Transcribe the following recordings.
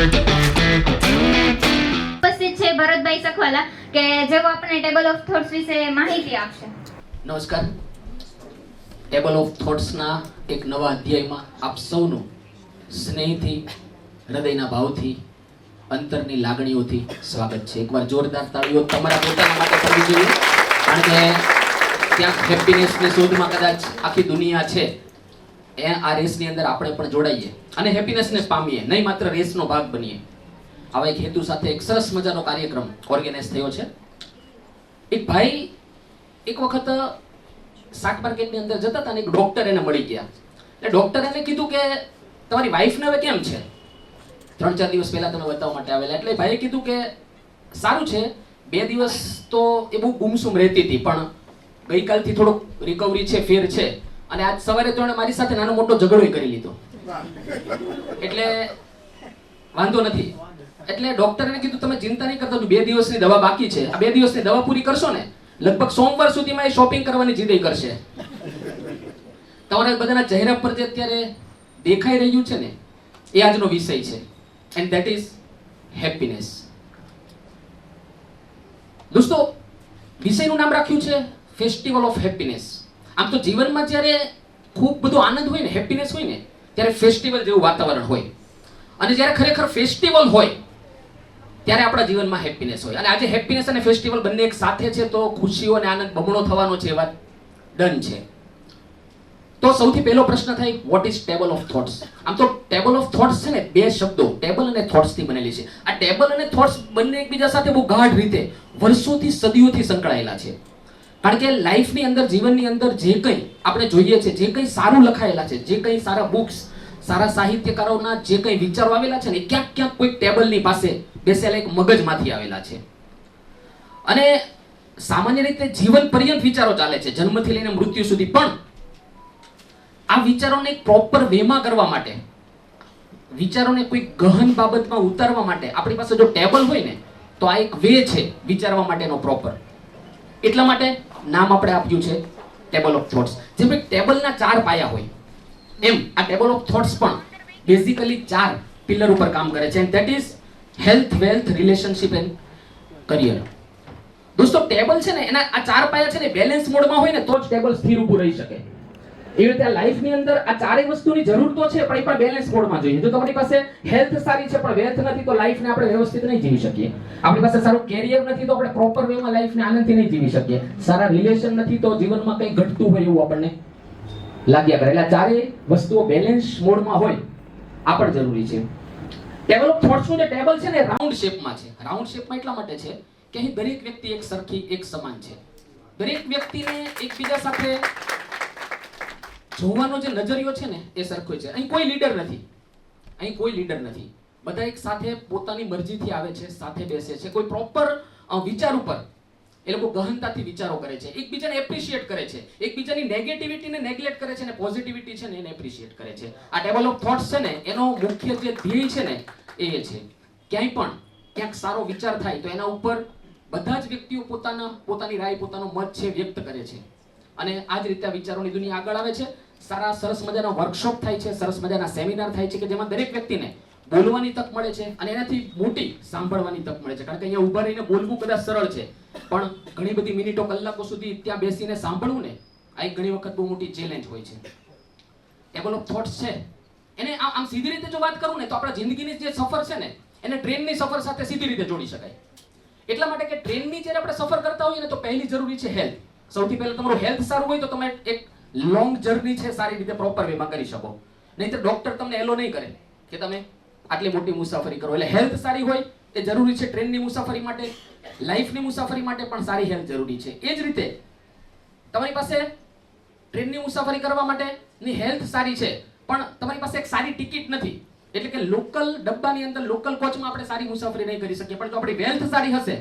ઉપસ્થિત છે ભરતભાઈ સખવાલા કે જેઓ આપણને ટેબલ ઓફ થોટ્સ વિશે માહિતી આપશે. નમસ્કાર. ટેબલ ઓફ થોટ્સના એક નવા અધ્યાયમાં આપ સૌનું સ્નેહથી, હૃદયના ભાવથી, અંતરની લાગણીઓથી સ્વાગત છે. એકવાર જોરદાર તાળીઓ તમારા પોતાના માટે કરવી જોઈએ, કારણ કે ક્યાંક હેપીનેસની શોધમાં કદાચ આખી દુનિયા છે. આ રેસની અંદર આપણે પણ જોડાઈએ અને હેપીનેસને પામીએ, નહીં માત્ર રેસનો ભાગ બનીએ. આવા એક હેતુ સાથે એક સરસ મજાનો કાર્યક્રમ ઓર્ગેનાઇઝ થયો છે. એક ભાઈ એક વખત શાક માર્કેટની અંદર જતા હતા અને એક ડોક્ટર એને મળી ગયા. એટલે ડોક્ટર એને કીધું કે તમારી વાઈફને હવે કેમ છે? 3-4 દિવસ પહેલા તમે બતાવવા માટે આવેલા. એટલે ભાઈએ કીધું કે સારું છે, 2 દિવસ તો એ બહુ ગુમસુમ રહેતી હતી, પણ ગઈકાલથી થોડુંક રિકવરી છે, ફેર છે. અને આજ સવારે તો એણે મારી સાથે નાનો મોટો ઝઘડો કરી લીધો, એટલે વાંધો નથી. એટલે ડોક્ટરને કીધું તમે ચિંતા નહીં કરતા, 2 દિવસની દવા બાકી છે, આ 2 દિવસની દવા પૂરી કરશો ને, લગભગ સોમવાર સુધીમાં એ શોપિંગ કરવાની જીદ કરશે. તમારા બધાના ચહેરા પર જે અત્યારે દેખાઈ રહ્યું છે ને, એ આજનો વિષય છે, એન્ડ ધેટ ઇઝ હેપીનેસ. દોસ્તો, વિષયનું નામ રાખ્યું છે ફેસ્ટિવલ ઓફ હેપીનેસ. આમ તો જીવનમાં જ્યારે ખૂબ બધો આનંદ હોય ને, હેપીનેસ હોય ને, ત્યારે ફેસ્ટિવલ જેવું વાતાવરણ હોય. અને જ્યારે ખરેખર ફેસ્ટિવલ હોય ત્યારે આપણા જીવનમાં હેપીનેસ હોય. અને આજે હેપીનેસ અને ફેસ્ટિવલ બંને એક સાથે છે તો ખુશીઓ અને આનંદ બમણો થવાનો છે, એ વાત ડન છે. તો સૌથી પહેલો પ્રશ્ન થાય, what is table of thoughts? આમ તો ટેબલ ઓફ થોટ્સ છે ને, 2 શબ્દો ટેબલ અને થોટ્સ થી બનેલી છે. આ ટેબલ અને થોટ્સ બંને એકબીજા સાથે બહુ ગાઢ રીતે વર્ષોથી, સદીઓથી સંકળાયેલા છે. કારણ કે લાઈફની અંદર, જીવનની અંદર જે કંઈ આપણે જોઈએ છે, જે કંઈ સારું લખાયેલા છે, જે કંઈ સારા બુક્સ, સારા સાહિત્યકારોના જે કંઈ વિચારો આવેલા છે ને, એ ક્યાંક ક્યાંક કોઈ ટેબલની પાસે બેસેલા એક મગજમાંથી આવેલા છે. અને સામાન્ય રીતે જીવન પર્યંત વિચારો ચાલે છે, જન્મથી લઈને મૃત્યુ સુધી. પણ આ વિચારોને એક પ્રોપર વેમાં કરવા માટે, વિચારોને કોઈ ગહન બાબતમાં ઉતારવા માટે આપણી પાસે જો ટેબલ હોય ને, તો આ એક વે છે વિચારવા માટેનો પ્રોપર. એટલા માટે નામ આપણે આપ્યું છે ટેબલ ઓફ થોટ્સ. જેમ કે ટેબલના 4 પાયા હોય, એમ આ ટેબલ ઓફ થોટ્સ પણ બેઝિકલી 4 પિલર ઉપર કામ કરે છે, and that is health, wealth, relationship and career. દોસ્તો, ટેબલ છે ને, એના આ 4 પાયા છે ને, બેલેન્સ મોડમાં હોય ને તો જ ટેબલ સ્થિર ઊભું રહી શકે. એ રીતે આ લાઈફની અંદર આ 4 વસ્તુની જરૂર તો છે, પણ એ પણ બેલેન્સ મોડમાં જોઈએ. જો તમારી પાસે હેલ્થ સારી છે પણ વેલ્થ નથી, તો લાઈફને આપણે વ્યવસ્થિત નહીં જીવી શકીએ. આપણી પાસે સારું કેરિયર નથી, તો આપણે પ્રોપર વેમાં લાઈફને આનંદથી નહીં જીવી શકીએ. સારા રિલેશન નથી, તો જીવનમાં કંઈ ઘટતું હોય એવું આપણને લાગ્યા કરે. એટલે આ 4 વસ્તુઓ બેલેન્સ મોડમાં હોય આ પણ જરૂરી છે. ટેબલ ઓફ થોટ્સનું જે ટેબલ છે ને, રાઉન્ડ શેપમાં છે. રાઉન્ડ શેપમાં એટલા માટે છે કે અહીં દરેક વ્યક્તિ એક સરખી, એક સમાન છે. દરેક વ્યક્તિને એકબીજા સાથે જોવાનો જે નજરિયો છે ને, એ સરખો છે. અહીં કોઈ લીડર નથી, અહીં કોઈ લીડર નથી. બધા એક સાથે પોતાની મરજીથી આવે છે, સાથે બેસે છે. કોઈ પ્રોપર વિચાર ઉપર એ લોકો ગહનતાથી વિચારો કરે છે, એકબીજાને એપ્રિશિએટ કરે છે, એકબીજાની નેગેટિવિટીને નેગ્લેક્ટ કરે છે, અને પોઝિટિવિટી છે ને એને એપ્રિશિએટ કરે છે. આ ટેબલ ઓફ થોટ્સ છે ને, એનો મુખ્ય જે ધ્યેય છે ને, એ છે ક્યાંય પણ ક્યાંક સારો વિચાર થાય તો એના ઉપર બધા જ વ્યક્તિઓ પોતાની રાય, પોતાનો મત છે વ્યક્ત કરે છે. અને આ જ રીતે વિચારોની દુનિયા આગળ આવે છે. સારા સરસ મજાના વર્કશોપ થાય છે, સરસ મજાના સેમિનાર થાય છે, કે જેમાં દરેક વ્યક્તિને બોલવાની તક મળે છે અને એનાથી મોટી સાંભળવાની તક મળે છે. કારણ કે અહીંયા ઊભા રહીને બોલવું કદાચ સરળ છે, પણ ઘણી બધી મિનિટો, કલાકો સુધી ત્યાં બેસીને સાંભળવું ને, આ એક ઘણી વખત બહુ મોટી ચેલેન્જ હોય છે. ટેબલ ઓફ થોટ્સ છે એને આમ સીધી રીતે જો વાત કરું ને, તો આપણા જિંદગીની જે સફર છે ને, એને ટ્રેનની સફર સાથે સીધી રીતે જોડી શકાય. એટલા માટે કે ટ્રેનની જ્યારે આપણે સફર કરતા હોઈએ ને, તો પહેલી જરૂરી છે હેલ્થ. સૌથી પહેલા તમારું હેલ્થ સારું હોય તો તમે એક લોંગ જર્ની છે સારી રીતે પ્રોપર વેમાં કરી શકો. નહીં તો ડોક્ટર તમને એલો નહીં કરે કે તમે આટલી મોટી મુસાફરી કરો. એટલે હેલ્થ સારી હોય એ જરૂરી છે ટ્રેનની મુસાફરી માટે, લાઈફની મુસાફરી માટે પણ સારી હેલ્થ જરૂરી છે. એ જ રીતે તમારી પાસે ટ્રેનની મુસાફરી કરવા માટેની હેલ્થ સારી છે, પણ તમારી પાસે એક સારી ટિકિટ નથી, એટલે કે લોકલ ડબ્બાની અંદર, લોકલ કોચમાં આપણે સારી મુસાફરી નહીં કરી શકીએ. પણ જો આપણી વેલ્થ સારી હશે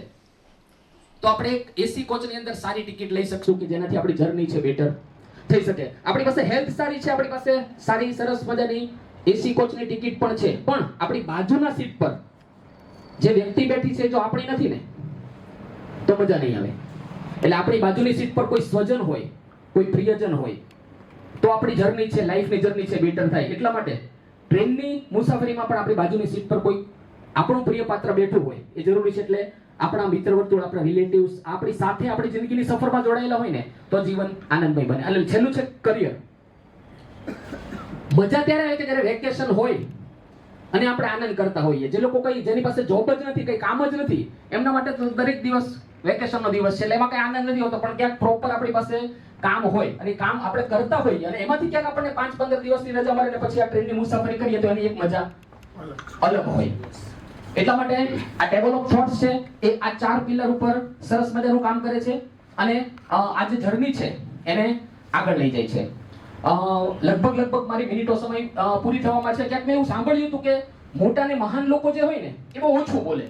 તો આપણે એક એસી કોચની અંદર સારી ટિકિટ લઈ શકશું, કે જેનાથી આપણી જર્ની છે બેટર થઈ શકે. આપણી પાસે હેલ્થ સારી છે, આપણી પાસે સારી સરસ મજાની એસી કોચની ટિકિટ પણ છે, પણ આપણી બાજુના સીટ પર જે વ્યક્તિ બેઠી છે જો આપણી નથી ને, તો મજા નહીં આવે. એટલે આપણી બાજુની સીટ પર કોઈ સ્વજન હોય, કોઈ પ્રિયજન હોય, તો આપણી જર્ની છે, લાઈફની જર્ની છે બેટર થાય. એટલા માટે ટ્રેનની મુસાફરીમાં પણ આપણી બાજુની સીટ પર કોઈ આપણું પ્રિય પાત્ર બેઠું હોય એ જરૂરી છે. એટલે આપણા મિત્ર વર્તુળ, આપણા રિલેટિવ્સ આપણી સાથે આપણી જિંદગીની સફરમાં જોડાયેલા હોય ને તો જીવન આનંદમય બને. અને છેલ્લું છે કરિયર. મજા ત્યારે આવે કે જ્યારે વેકેશન હોય અને આપણે આનંદ કરતા હોઈએ. જે લોકો કઈ જેની પાસે જોબ જ નથી, કઈ કામ જ નથી, એમના માટે તો દરેક દિવસ વેકેશનનો દિવસ છે, એટલે એમાં કઈ આનંદ નથી હોતો. પણ ક્યાંક પ્રોપર આપણી પાસે કામ હોય અને કામ આપણે કરતા હોઈએ અને એમાંથી ક્યાંક આપણને 5-15 દિવસની રજા મળે ને પછી આ ટ્રેનની મુસાફરી કરીએ તો એની એક મજા અલગ હોય. એટલા માટે આ ટેબલ ઓફ થોટ્સ છે એ આ 4 પિલર ઉપર સરસ મજાનું કામ કરે છે અને આ જે જર્ની છે એને આગળ લઈ જાય છે. લગભગ મારી મિનિટો સમય પૂરી થવામાં છે. ક્યાંક મેં એવું સાંભળ્યું હતું કે મોટા ને મહાન લોકો જે હોય ને એ બહુ ઓછું બોલે.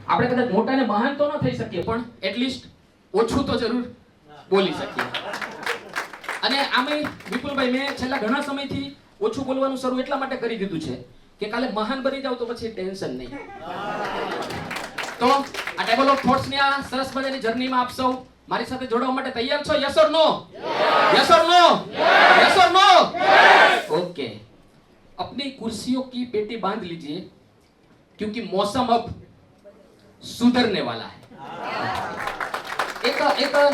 આપણે કદાચ મોટા ને મહાન તો ન થઈ શકીએ પણ એટલીસ્ટ ઓછું તો જરૂર બોલી શકીએ. અને આમે વિપુલભાઈ, મેં છેલ્લા ઘણા સમયથી ઓછું બોલવાનું શરૂ એટલા માટે કરી દીધું છે કે કાલે મહાન બની જાવ તો પછી ટેન્શન નહીં. તો આ ટેબલ ઓફ થોટ્સ ની આ સરસ મજાની જર્નીમાં આપ સૌ મારી સાથે જોડાવા માટે તૈયાર છો? Yes or no? Yes or no? Yes or no? Okay, अपनी कुर्सियों की पेटी बांध लीजिए क्योंकि मौसम अब सुधरने वाला है. એક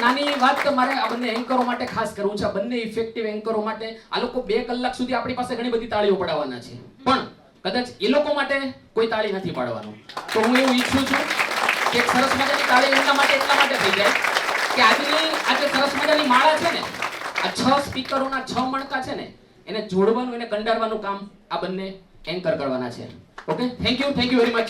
નાની વાત મારે આ બંને એન્કરો માટે ખાસ કરવું છે. આ બંને ઇફેક્ટિવ એન્કરો માટે આ લોકો 2 કલાક સુધી આપણી પાસે ઘણી બધી તાળીઓ પડાવવાના છે, પણ કદાચ એ લોકો માટે કોઈ તાળી નથી પાડવાનું. તો હું એવું ઈચ્છું છું કે એક સરસ મજાની તાળી એમના માટે એટલા માટે થઈ જાય કે આ જે સરસ મજાની માળા છે ને, આ 6 સ્પીકરોના 6 મણકા છે ને, એને જોડવાનું, એને કંડારવાનું કામ આ બંને એન્કર કરવાના છે. Okay, thank you very much.